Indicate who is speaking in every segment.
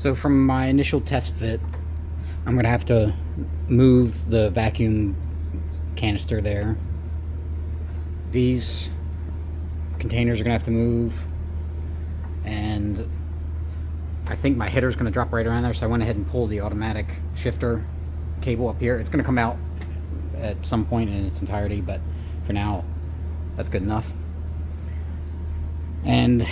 Speaker 1: So from my initial test fit, I'm going to have to move the vacuum canister there. These containers are going to have to move. And I think my header's going to drop right around there, so I went ahead and pulled the automatic shifter cable up here. It's going to come out at some point in its entirety, but for now, that's good enough. And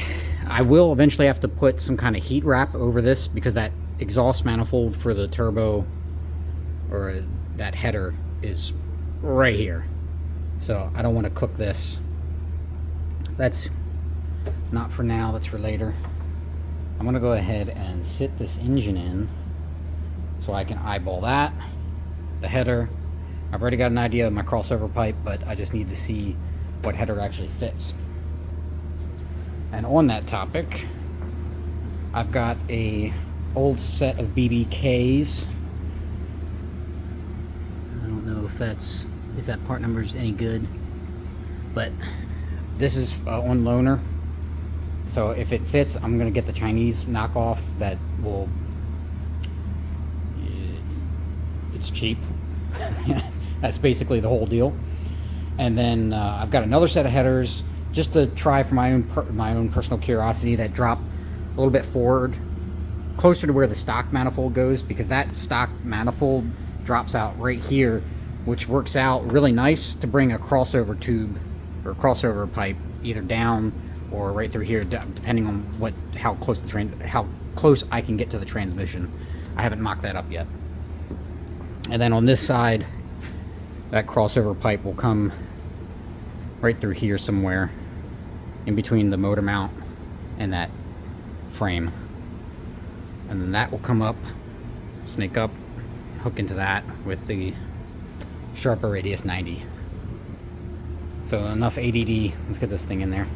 Speaker 1: I will eventually have to put some kind of heat wrap over this because that exhaust manifold for the turbo, or that header, is right here. So I don't want to cook this. That's not for now, that's for later. I'm going to go ahead and sit this engine in so I can eyeball that, the header. I've already got an idea of my crossover pipe, but I just need to see what header actually fits. And on that topic, I've got a old set of BBKs. I don't know if that part number is any good, but this is on loaner. So if it fits, I'm gonna get the Chinese knockoff that will. It's cheap. That's basically the whole deal. And then I've got another set of headers just to try for my own personal curiosity that drop a little bit forward, closer to where the stock manifold goes, because that stock manifold drops out right here, which works out really nice to bring a crossover tube or crossover pipe either down or right through here, depending on how close I can get to the transmission. I haven't mocked that up yet. And then on this side, that crossover pipe will come right through here somewhere, in between the motor mount and that frame. And then that will come up, snake up, hook into that with the Sharper Radius 90. So enough ADD, let's get this thing in there.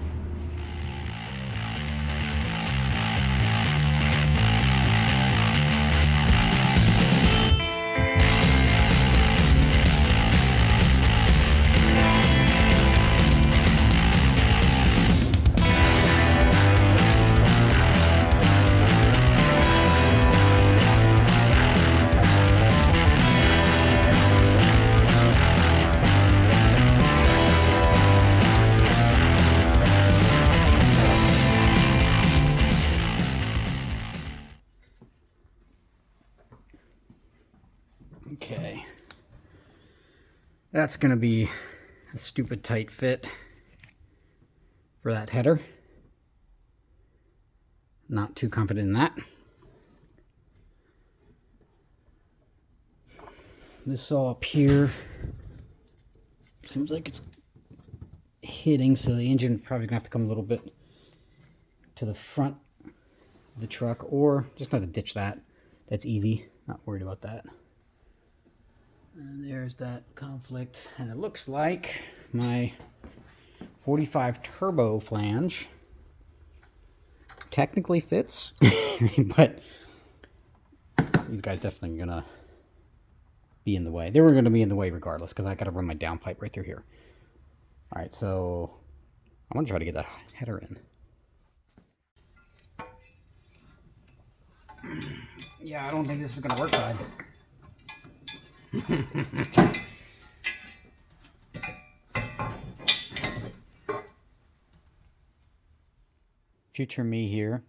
Speaker 1: Okay, that's gonna be a stupid tight fit for that header. Not too confident in that. This saw up here seems like it's hitting, so the engine probably gonna have to come a little bit to the front of the truck, or just gonna have to ditch that. That's easy, not worried about that. And there's that conflict, and it looks like my 45 turbo flange technically fits, but these guys definitely gonna be in the way. They were gonna be in the way regardless, because I gotta run my downpipe right through here. All right, so I'm gonna try to get that header in. Yeah, I don't think this is gonna work, bud. Future me here,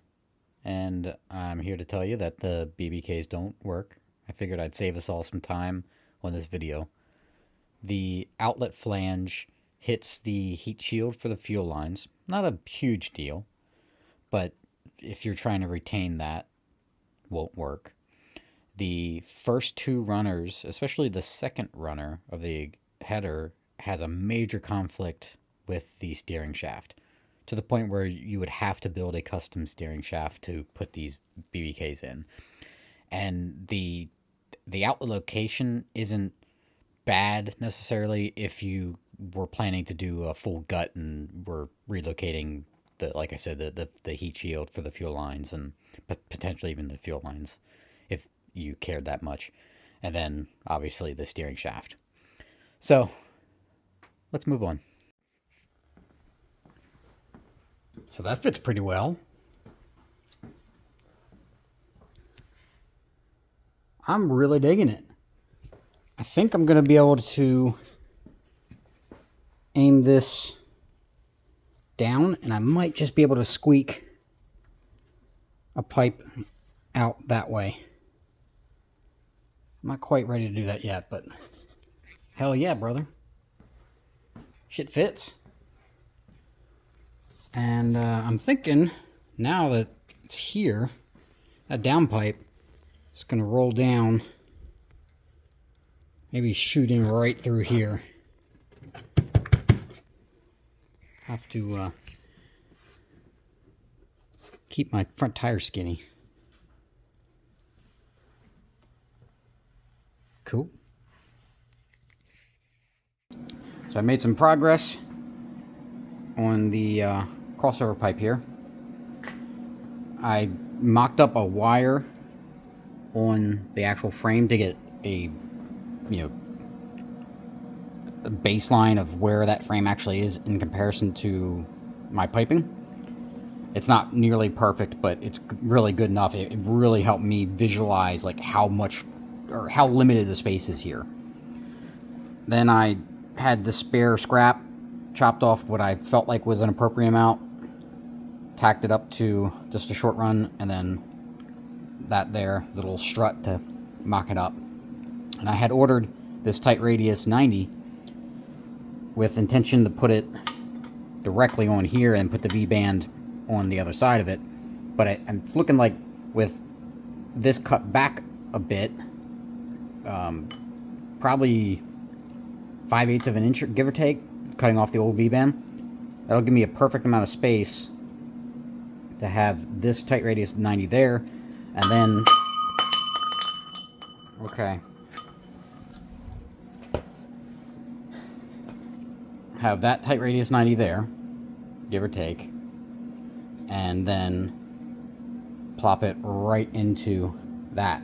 Speaker 1: and I'm here to tell you that the BBKs don't work. I figured I'd save us all some time on this video. The outlet flange hits the heat shield for the fuel lines. Not a huge deal, but if you're trying to retain that, won't work. The first two runners, especially the second runner of the header, has a major conflict with the steering shaft, to the point where you would have to build a custom steering shaft to put these BBKs in. And the outlet location isn't bad necessarily if you were planning to do a full gut and were relocating like I said, the heat shield for the fuel lines, and potentially even the fuel lines if you cared that much. And then obviously the steering shaft. So let's move on. So that fits pretty well. I'm really digging it. I think I'm going to be able to aim this down, and I might just be able to squeak a pipe out that way. I'm not quite ready to do that yet, but hell yeah, brother. Shit fits. And I'm thinking, now that it's here, that down pipe is going to roll down, maybe shooting right through here. Have to keep my front tire skinny. Cool. So I made some progress on the crossover pipe here. I mocked up a wire on the actual frame to get a baseline of where that frame actually is in comparison to my piping. It's not nearly perfect, but it's really good enough. It really helped me visualize like how much or how limited the space is here. Then I had the spare scrap, chopped off what I felt like was an appropriate amount, tacked it up to just a short run, and then that there little strut to mock it up. And I had ordered this tight radius 90 with intention to put it directly on here and put the V-band on the other side of it. But it's looking like with this cut back a bit, probably 5/8 of an inch, give or take, cutting off the old V-band, that'll give me a perfect amount of space to have this tight radius 90 there, and then, okay, have that tight radius 90 there, give or take, and then plop it right into that.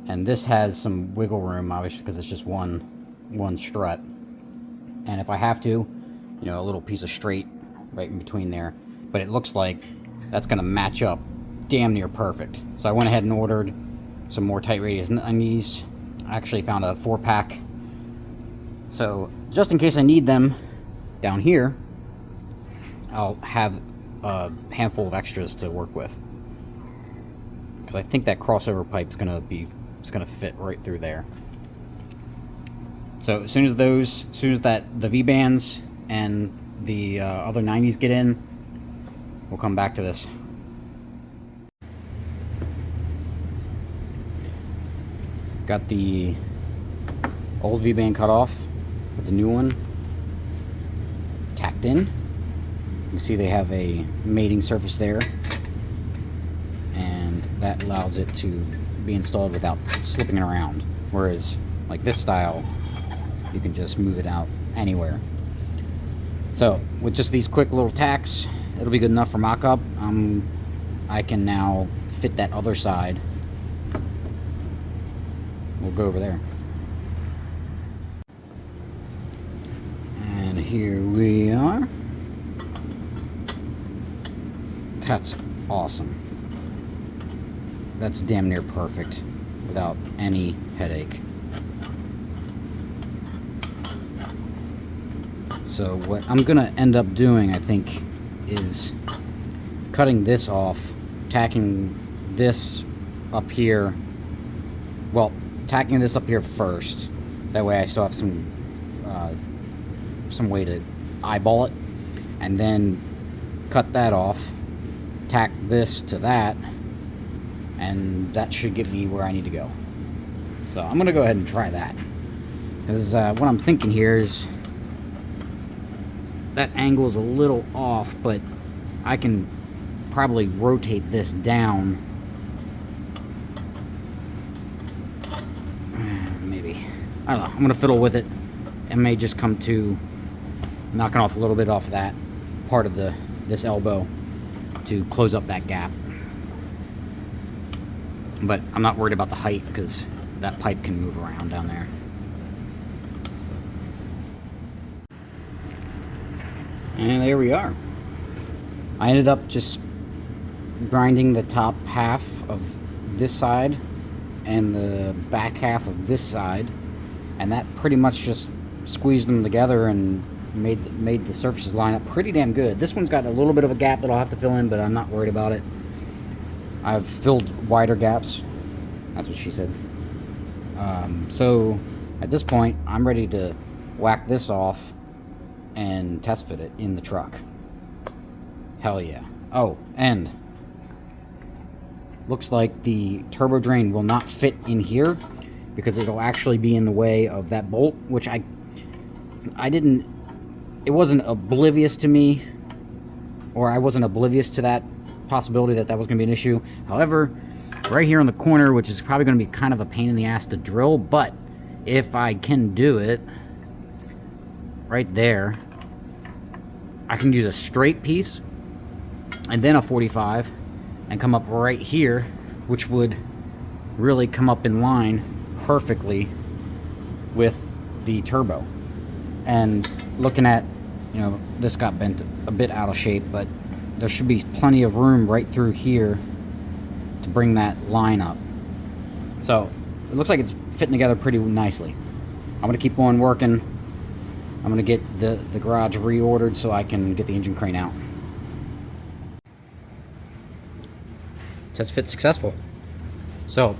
Speaker 1: And this has some wiggle room, obviously, because it's just one strut. And if I have to, a little piece of straight right in between there. But it looks like that's going to match up damn near perfect. So I went ahead and ordered some more tight radius 90s. I actually found a 4-pack. So just in case I need them down here, I'll have a handful of extras to work with. Because I think that crossover pipe's going to fit right through there. So as soon as the V-bands and the other 90s get in, we'll come back to this. Got the old V-band cut off with the new one tacked in. You can see they have a mating surface there, and that allows it to be installed without slipping it around. Whereas, like this style, you can just move it out anywhere. So, with just these quick little tacks, it'll be good enough for mock-up. I can now fit that other side. We'll go over there. And here we are. That's awesome. That's damn near perfect without any headache. So what I'm gonna end up doing, I think, is cutting this off, tacking this up here. Well, tacking this up here first. That way I still have some way to eyeball it, and then cut that off, tack this to that, and that should get me where I need to go. So I'm gonna go ahead and try that, because what I'm thinking here is that angle is a little off, but I can probably rotate this down. Maybe. I don't know. I'm going to fiddle with it. It may just come to knocking off a little bit off that part of this elbow to close up that gap. But I'm not worried about the height because that pipe can move around down there. And there we are. I ended up just grinding the top half of this side and the back half of this side, and that pretty much just squeezed them together and made the surfaces line up pretty damn good. This one's got a little bit of a gap that I'll have to fill in, but I'm not worried about it. I've filled wider gaps. That's what she said. So at this point, I'm ready to whack this off and test fit it in the truck. Hell yeah. Oh, and looks like the turbo drain will not fit in here because it'll actually be in the way of that bolt, which I didn't, it wasn't oblivious to me, or I wasn't oblivious to that possibility that was going to be an issue. However, right here in the corner, which is probably going to be kind of a pain in the ass to drill, but if I can do it right there, I can use a straight piece and then a 45 and come up right here, which would really come up in line perfectly with the turbo. And looking at, you know, this got bent a bit out of shape, but there should be plenty of room right through here to bring that line up. So it looks like it's fitting together pretty nicely. I'm gonna keep on working. I'm gonna get the garage reordered so I can get the engine crane out. Test fit successful. So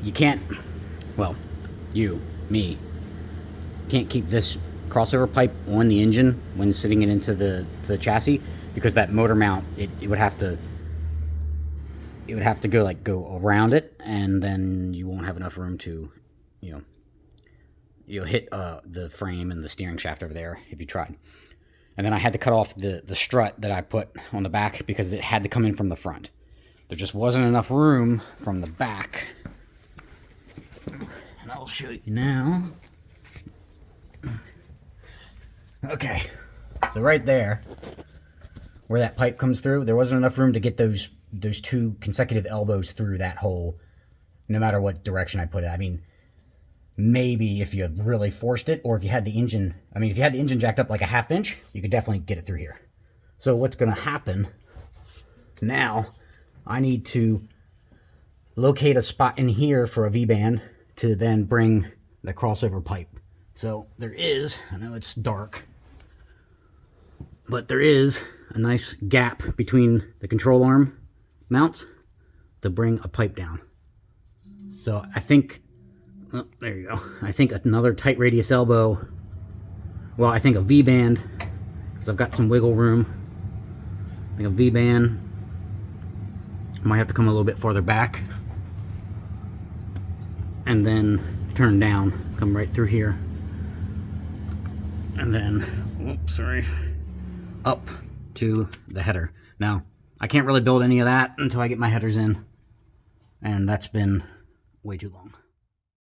Speaker 1: you can't, well, me can't keep this crossover pipe on the engine when sitting it into the chassis, because that motor mount, it would have to go around it, and then you won't have enough room to, you'll hit the frame and the steering shaft over there if you tried. And then I had to cut off the strut that I put on the back because it had to come in from the front. There just wasn't enough room from the back. And I'll show you now. Okay, so right there, where that pipe comes through, there wasn't enough room to get those two consecutive elbows through that hole, no matter what direction I put it. I mean, maybe if you had really forced it, or if you had the engine, if you had the engine jacked up like a ½ inch, you could definitely get it through here. So what's going to happen now, I need to locate a spot in here for a V-band to then bring the crossover pipe. So there is, I know it's dark, but there is a nice gap between the control arm mounts to bring a pipe down. So I think, oh, there you go. I think another tight radius elbow, well, I think a V-band, because I've got some wiggle room. I think a V-band might have to come a little bit farther back and then turn down, come right through here. And then, oops, sorry, up to the header. Now, I can't really build any of that until I get my headers in, and that's been way too long.